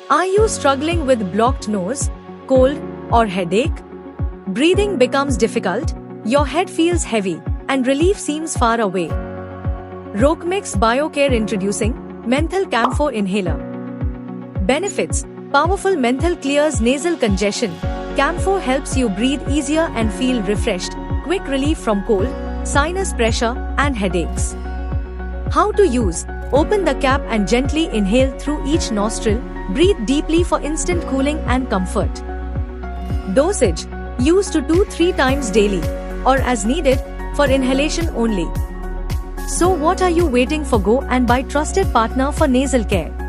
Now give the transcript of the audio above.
Are you struggling with blocked nose, cold, or headache? Breathing becomes difficult, your head feels heavy, and relief seems far away. Rocmix BioCare introducing Menthol Camphor Inhaler. Benefits: powerful menthol clears nasal congestion. Camphor helps you breathe easier and feel refreshed. Quick relief from cold, sinus pressure, and headaches. How to use: open the cap and gently inhale through each nostril. Breathe deeply for instant cooling and comfort. Dosage: use 2 to 3 times daily, or as needed, for inhalation only. So what are you waiting for? Go and buy trusted partner for nasal care.